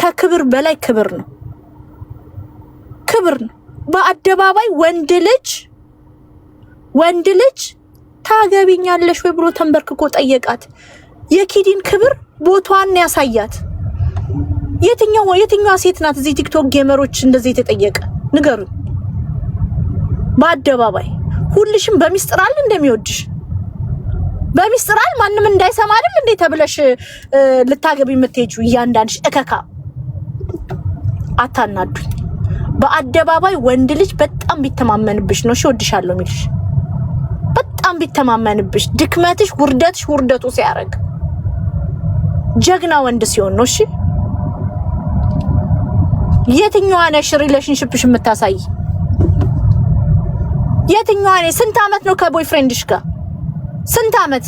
ከክብር በላይ ክብር ነው። ክብር ነው። በአደባባይ ወንድ ልጅ ታገቢኛለሽ ወይ ብሎ ተንበርክኮ ጠየቃት። የኪዲን ክብር ቦታዋን ያሳያት። የትኛዋ ሴት ናት እዚህ ቲክቶክ ጌመሮች እንደዚህ የተጠየቀ ንገሩ። በአደባባይ ሁልሽም በሚስጥራል እንደሚወድሽ በሚስጥራል ማንንም እንዳይሰማ አይደል እንዴ ተብለሽ ልታገቢ የምትሄጂው እያንዳንድሽ እከካ። አታናዱኝ። በአደባባይ ወንድ ልጅ በጣም ቢተማመንብሽ ነው እሺ ወድሻለሁ የሚልሽ። በጣም ቢተማመንብሽ ድክመትሽ ውርደቱ ሲያረግ ጀግና ወንድ ሲሆን ነው እሺ። የትኛዋ ነሽ ሪሌሽንሺፕሽ የምታሳይ? የትኛዋ ነሽ? ስንት አመት ነው ከቦይፍሬንድሽ ጋር? ስንት አመት?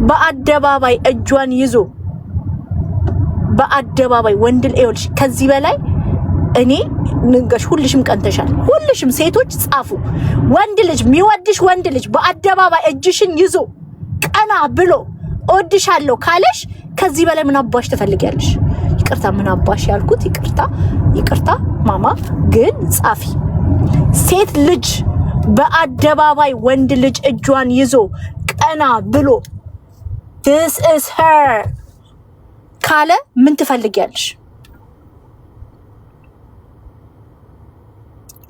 በአደባባይ እጇን ይዞ በአደባባይ ወንድል ኤልሽ ከዚህ በላይ እኔ ንገሽ። ሁልሽም ቀንተሻል። ሁልሽም ሴቶች ጻፉ። ወንድ ልጅ የሚወድሽ ወንድ ልጅ በአደባባይ እጅሽን ይዞ ቀና ብሎ እወድሻለሁ ካለሽ ከዚህ በላይ ምን አባሽ ትፈልጊያለሽ? ይቅርታ ምን አባሽ ያልኩት ይቅርታ ማማ ግን ጻፊ። ሴት ልጅ በአደባባይ ወንድ ልጅ እጇን ይዞ ቀና ብሎ this is her ካለ ምን ትፈልጊያለሽ?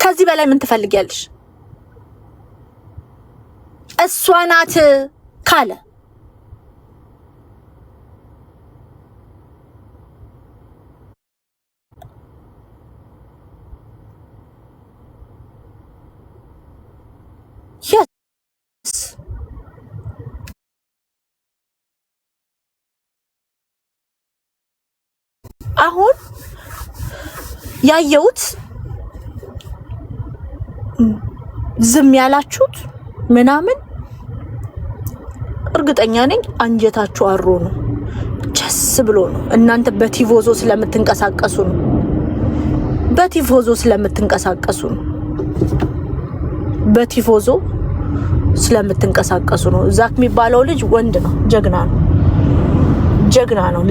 ከዚህ በላይ ምን ትፈልጊያለሽ? እሷ ናት ካለ አሁን ያየሁት ዝም ያላችሁት ምናምን እርግጠኛ ነኝ አንጀታችሁ አሮ ነው፣ ቸስ ብሎ ነው። እናንተ በቲቮዞ ስለምትንቀሳቀሱ ነው። በቲቮዞ ስለምትንቀሳቀሱ ነው። ዛክ የሚባለው ልጅ ወንድ ነው፣ ጀግና ነው።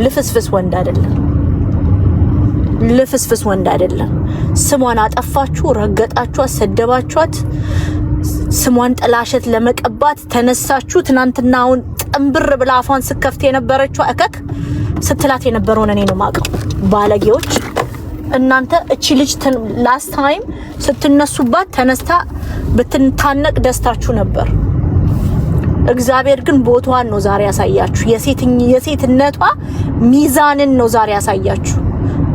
ልፍስፍስ ወንድ አይደለም። ስሟን አጠፋችሁ፣ ረገጣችሁ፣ አሰደባችኋት። ስሟን ጥላሸት ለመቀባት ተነሳችሁ። ትናንትናውን ጥንብር ብላ አፏን ስከፍት የነበረችው እከክ ስትላት የነበረውን እኔ ነው ማቀው። ባለጌዎች እናንተ። እቺ ልጅ ላስት ታይም ስትነሱባት ተነስታ ብትንታነቅ ደስታችሁ ነበር። እግዚአብሔር ግን ቦታዋን ነው ዛሬ ያሳያችሁ። የሴትነቷ ሚዛንን ነው ዛሬ ያሳያችሁ።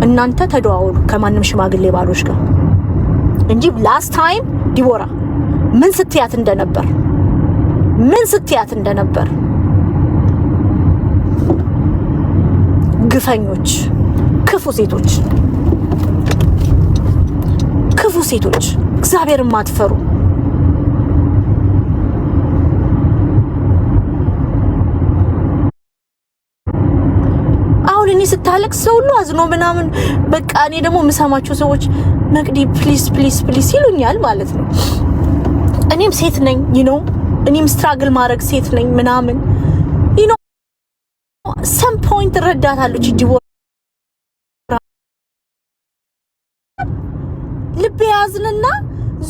እናንተ ተደዋወሉ ከማንም ሽማግሌ ባሎች ጋር እንጂ ላስት ታይም ዲቦራ ምን ስትያት እንደነበር ግፈኞች፣ ክፉ ሴቶች እግዚአብሔርን ማትፈሩ እኔ ስታለቅስ ሰው ሁሉ አዝኖ ምናምን በቃ እኔ ደግሞ የምሰማቸው ሰዎች መቅዲ ፕሊስ ይሉኛል ማለት ነው። እኔም ሴት ነኝ እኔም ስትራግል ማድረግ ሴት ነኝ ምናምን ሰም ፖይንት ረዳታለሁ። ዲቦራ ልቤ ያዝንና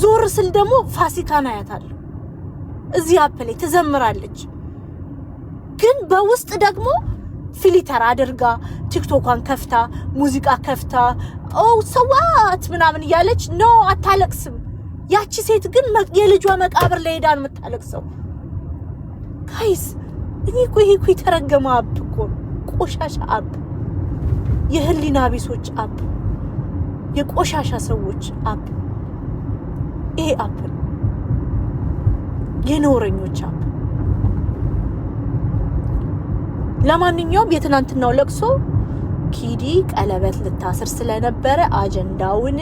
ዞር ስል ደግሞ ፋሲካን አያታለሁ። እዚህ አፕሌ ትዘምራለች፣ ግን በውስጥ ደግሞ ፊልተር አድርጋ ቲክቶኳን ከፍታ ሙዚቃ ከፍታ ሰዋት ምናምን እያለች ነው አታለቅስም። ያቺ ሴት ግን የልጇ መቃብር ላይ ሄዳ ነው የምታለቅሰው። ጋይስ እኔ ይሄ የተረገመ አብ እኮ ቆሻሻ አብ፣ የህሊና ቢሶች አብ፣ የቆሻሻ ሰዎች አብ፣ ይሄ አብ የኖረኞች አብ። ለማንኛውም የትናንትናው ለቅሶ ኪዲ ቀለበት ልታስር ስለነበረ አጀንዳውን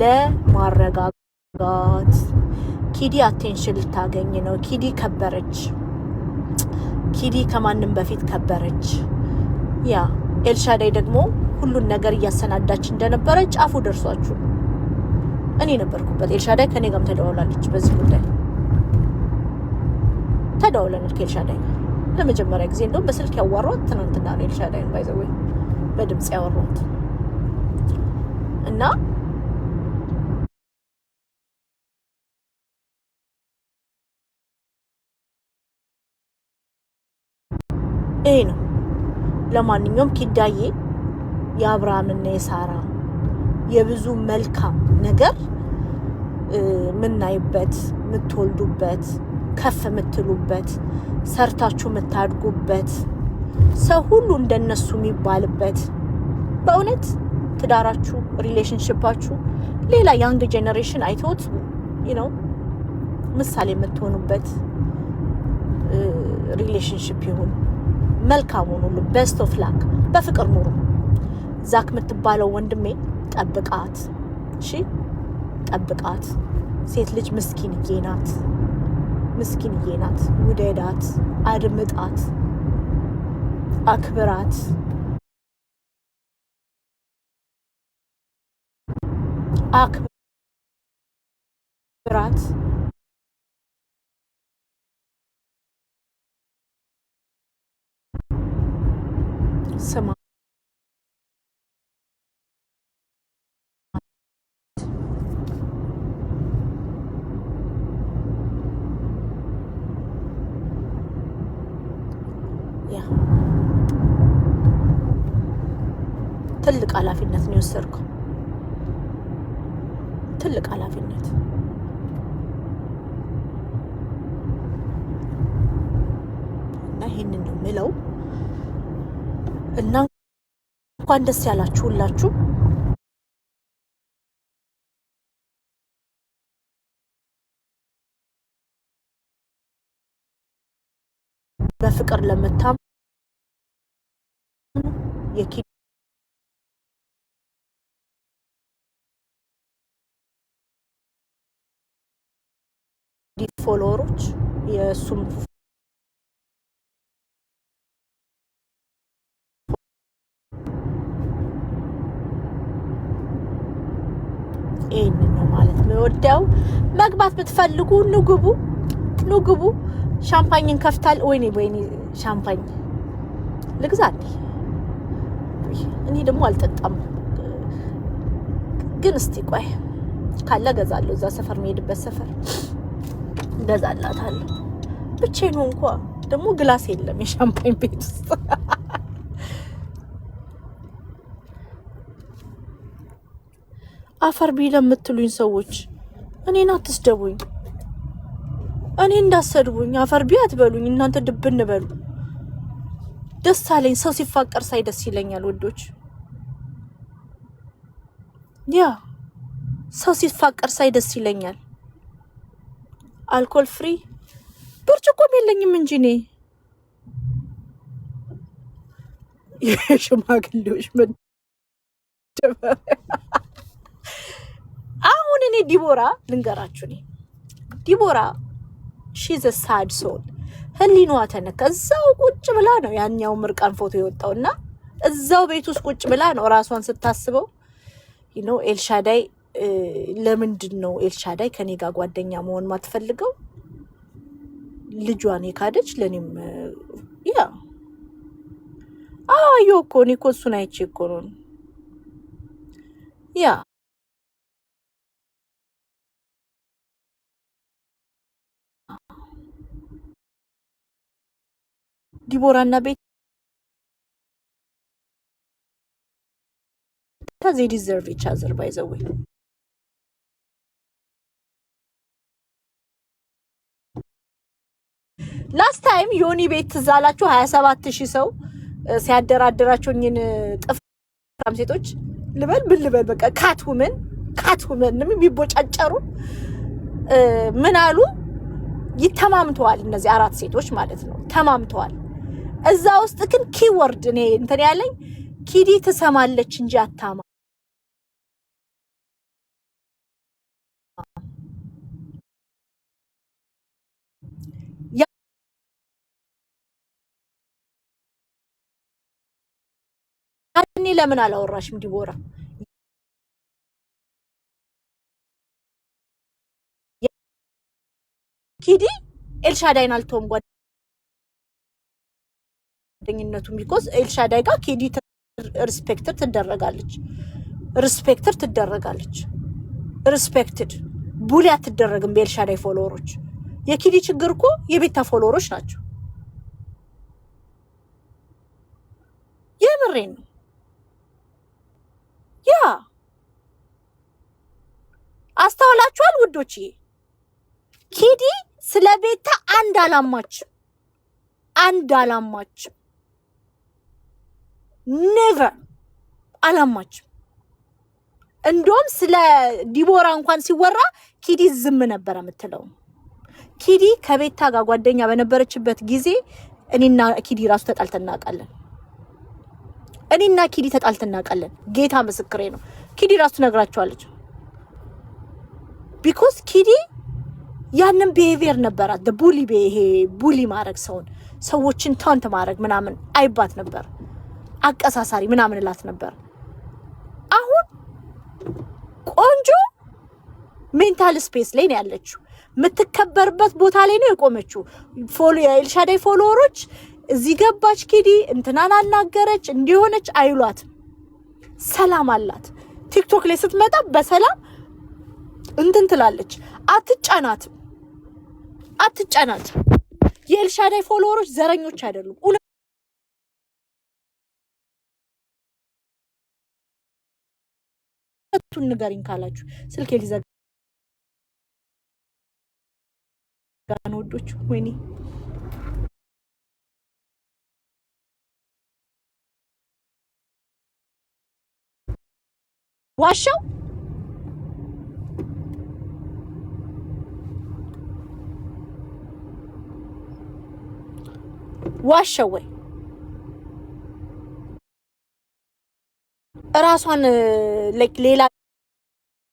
ለማረጋጋት ኪዲ አቴንሽን ልታገኝ ነው። ኪዲ ከበረች። ኪዲ ከማንም በፊት ከበረች። ያ ኤልሻዳይ ደግሞ ሁሉን ነገር እያሰናዳች እንደነበረ ጫፉ ደርሷችሁ እኔ ነበርኩበት። ኤልሻዳይ ከኔ ጋርም ተደዋውላለች በዚህ ጉዳይ ተደዋውለናል ከኤልሻዳይ ጋር ለመጀመሪያ ጊዜ እንደውም በስልክ ያዋሯት ትናንትና ነው። ኤልሻዳይን ባይዘው በድምጽ ያወሯት እና ይሄ ነው። ለማንኛውም ኪዳዬ የአብርሃምና የሳራ የብዙ መልካም ነገር ምናይበት ምትወልዱበት ከፍ ምትሉበት ሰርታችሁ ምታድጉበት ሰው ሁሉ እንደነሱ የሚባልበት በእውነት ትዳራችሁ ሪሌሽንሺፓችሁ ሌላ ያንግ ጄነሬሽን አይቶት ምሳሌ የምትሆኑበት ሪሌሽንሺፕ ይሁን። መልካሙን ሁሉ ቤስት ኦፍ ላክ በፍቅር ኑሩ። ዛክ የምትባለው ወንድሜ ጠብቃት፣ እሺ ጠብቃት። ሴት ልጅ ምስኪንዬ ናት፣ ምስኪንዬ ናት። ውደዳት፣ አድምጣት፣ አክብራት። አክብራት ስማ ትልቅ ኃላፊነት ነው የወሰድከው። ትልቅ ኃላፊነት እና ይሄንን ነው የምለው እና እንኳን ደስ ያላችሁ ሁላችሁ። በፍቅር ለምታም የኪዲ ፎሎወሮች የሱም ይሄንን ነው ማለት ነው ወዲያው መግባት ብትፈልጉ ንግቡ ሻምፓኝን ከፍታል። ወይኔ ሻምፓኝ ልግዛልኝ። እኔ ደግሞ አልጠጣም፣ ግን እስቲ ቆይ ካለ ገዛለሁ። እዛ ሰፈር መሄድበት ሰፈር ገዛላታለሁ። ብቻዬን ሆንኳ ደግሞ ግላስ የለም የሻምፓኝ ቤት ውስጥ። አፈር ቢ ለምትሉኝ ሰዎች እኔን አትስደቡኝ፣ እኔ እንዳሰድቡኝ አፈር ቢ አትበሉኝ። እናንተ ድብን በሉ። ደስ አለኝ። ሰው ሲፋቀር ሳይ ደስ ይለኛል ወዶች። ያ ሰው ሲፋቀር ሳይ ደስ ይለኛል። አልኮል ፍሪ ብርጭቆም የለኝም እንጂ እኔ የሽማግሌዎች አሁን እኔ ዲቦራ ልንገራችሁ። እኔ ዲቦራ ሺዝ ሳድ ሶል ህሊናዋ ተነካ። እዛው ቁጭ ብላ ነው ያኛው ምርቃን ፎቶ የወጣውና እዛው ቤት ውስጥ ቁጭ ብላ ነው ራሷን ስታስበው ኤልሻዳይ ለምንድን ነው ኤልሻዳይ ከኔ ጋር ጓደኛ መሆን ማትፈልገው? ልጇን የካደች ለኔም አዮ እኮ እኔ እኮ እሱን አይቼ እኮ ነው ዲቦራና ቤት they deserve each other by the way. ላስት ታይም ዮኒ ቤት ትዛላችሁ 27000 ሰው ሲያደራደራቸውኝን ጥፍራም ሴቶች ልበል በቃ ካትውመን ነው የሚቦጫጨሩ። ምን አሉ? ይተማምተዋል እነዚህ 4 ሴቶች ማለት ነው ተማምተዋል። እዛ ውስጥ ግን ኪወርድ እኔ እንትን ያለኝ ኪዲ ትሰማለች እንጂ አታማ ያኔ ለምን አላወራሽም ዲቦራ? ኪዲ ኤልሻዳይን አልተውም ጓደኝነቱም ቢኮዝ ኤልሻዳይ ጋር ኪዲ ሪስፔክትድ ትደረጋለች ሪስፔክትድ ቡሊ አትደረግም በኤልሻዳይ ፎሎወሮች የኪዲ ችግር እኮ የቤታ ፎሎወሮች ናቸው የምሬን ነው ያ አስተዋላችኋል ውዶች ኪዲ ስለ ቤታ አንድ አላማች never አላማች እንደውም ስለ ዲቦራ እንኳን ሲወራ ኪዲ ዝም ነበር የምትለው ኪዲ ከቤታ ጋር ጓደኛ በነበረችበት ጊዜ እኔና ኪዲ ራሱ ተጣልተን እናውቃለን ጌታ ምስክሬ ነው ኪዲ ራሱ ነግራቸዋለች because ኪዲ ያንን behavior ነበራት ቡሊ ማድረግ ሰዎችን ታንት ማድረግ ምናምን አይባት ነበር አቀሳሳሪ ምናምን ላት ነበር አሁን ቆንጆ ሜንታል ስፔስ ላይ ነው ያለችው የምትከበርበት ቦታ ላይ ነው የቆመችው የኤልሻዳይ ፎሎወሮች እዚህ ገባች ኪዲ እንትናን አናገረች እንዲሆነች አይሏት ሰላም አላት ቲክቶክ ላይ ስትመጣ በሰላም እንትን ትላለች አትጫናት የኤልሻዳይ ፎሎወሮች ዘረኞች አይደሉም ሁለቱን ንገሪኝ ካላችሁ ስልክ ኤሊዛቤት ጋር ወዶች ወይኔ ዋሻው ወይ ራሷን ሌላ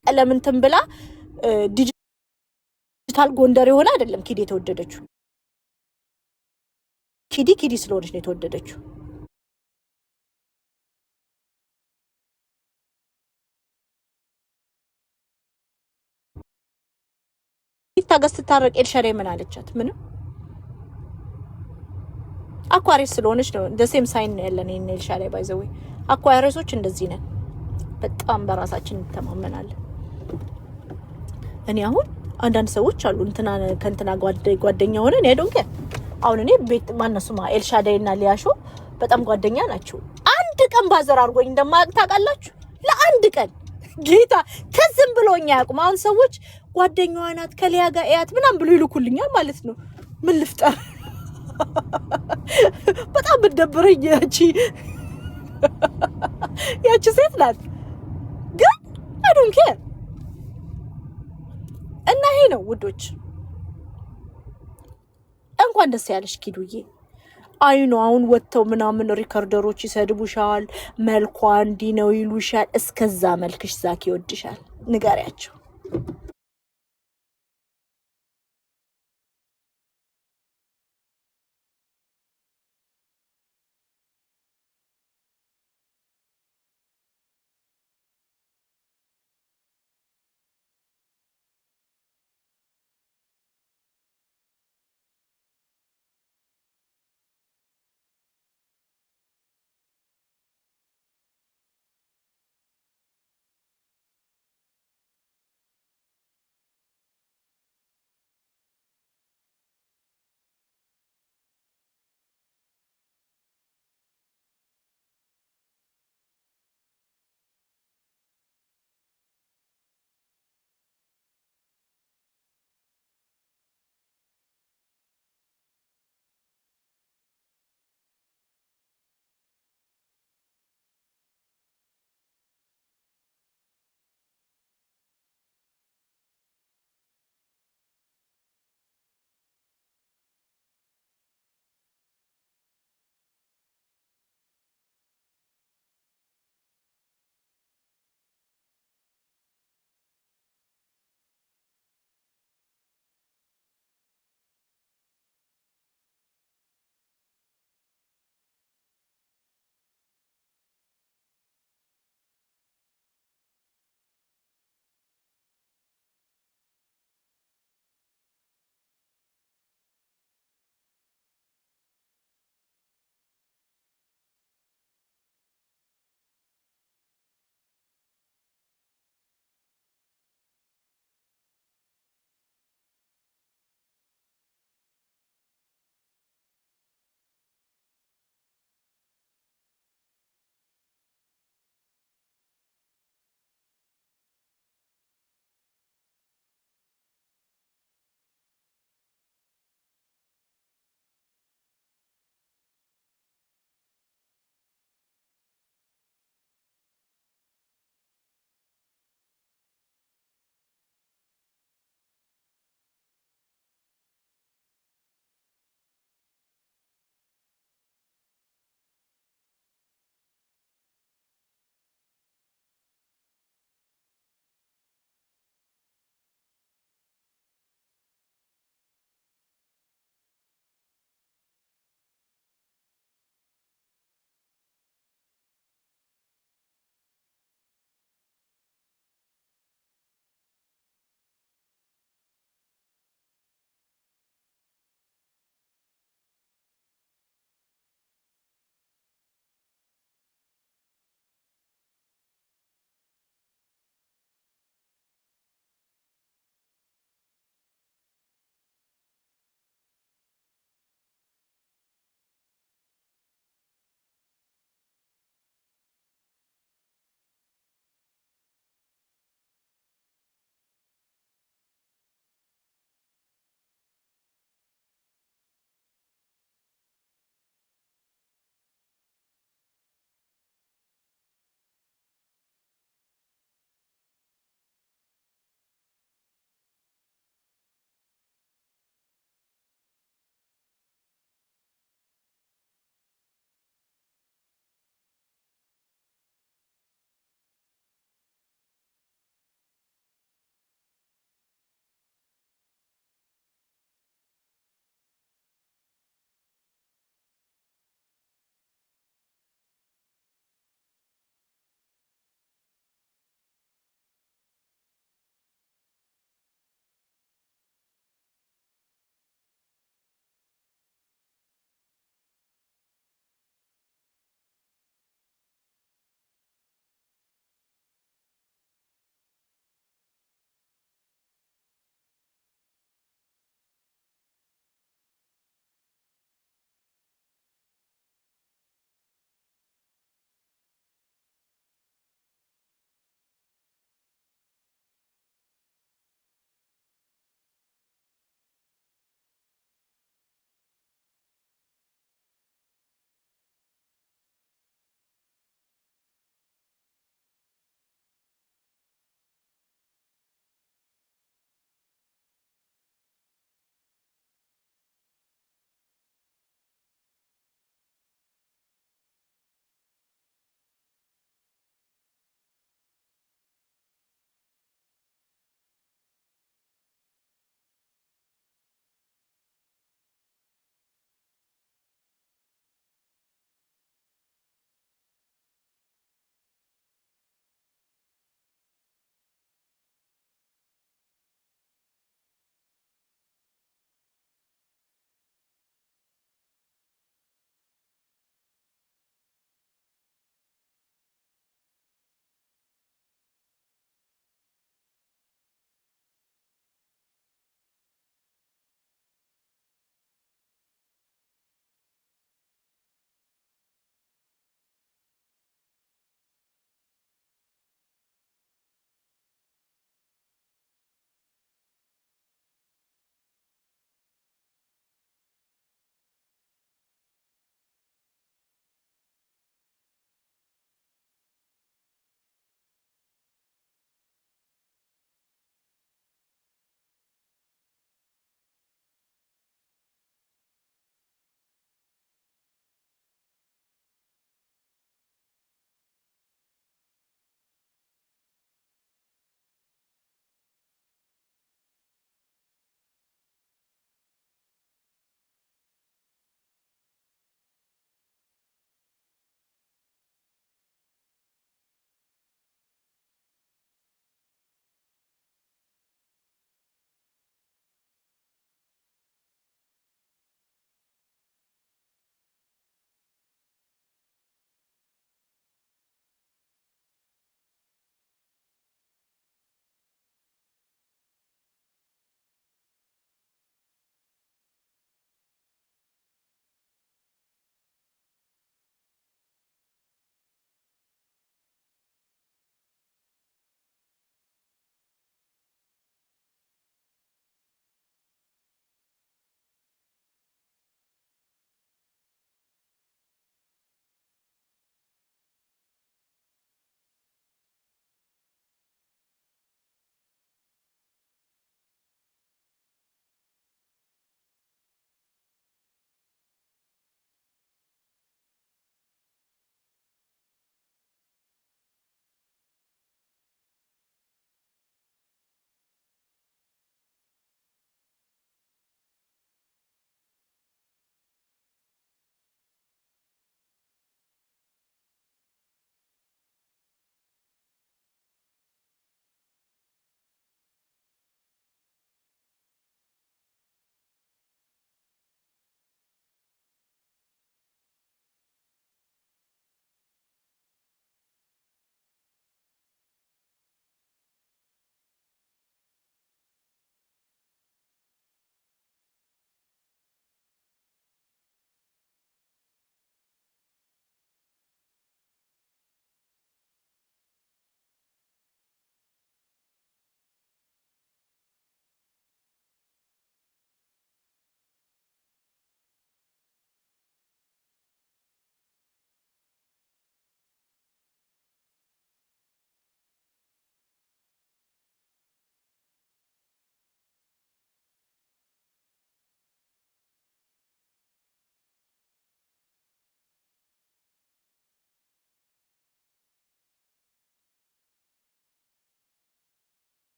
ቀለምንትን ብላ ዲጂታል ጎንደር የሆነ አይደለም ኪዲ የተወደደችው ኪዲ ስለሆነች ነው የተወደደችው ታገስ ታረቅ ኤልሻዳይ ምን አለቻት ምንም አኳሪስ ስለሆነች ነው the same sign ያለን ኤልሻዳይ by the way አኳሪሶች እንደዚህ ነን በጣም በራሳችን እንተማመናለን እኔ አሁን አንዳንድ ሰዎች አሉ ከእንትና ጓደኛ ሆነን ያዶንከ አሁን እኔ ቤት ማነሱማ ኤልሻዳይና ሊያሾ በጣም ጓደኛ ናቸው አንድ ቀን ባዘር አርጎኝ እንደማያውቅ ታውቃላችሁ ለአንድ ቀን ጌታ ከዝም ብሎኛ ያቁም አሁን ሰዎች ጓደኛዋ ናት ከሊያ ጋር ያት ምናም ብሎ ይልኩልኛል ማለት ነው ምን ልፍጠር በጣም በደብረኝ ያቺ ሴት ናት ግን I don't care እና ይሄ ነው ውዶች እንኳን ደስ ያለሽ ኪዱዬ አይኑ አሁን ወጥተው ምናምን ሪከርደሮች ይሰድቡሻል መልኳ እንዲ ነው ይሉሻል እስከዛ መልክሽ ዛኪ ይወድሻል ንገሪያቸው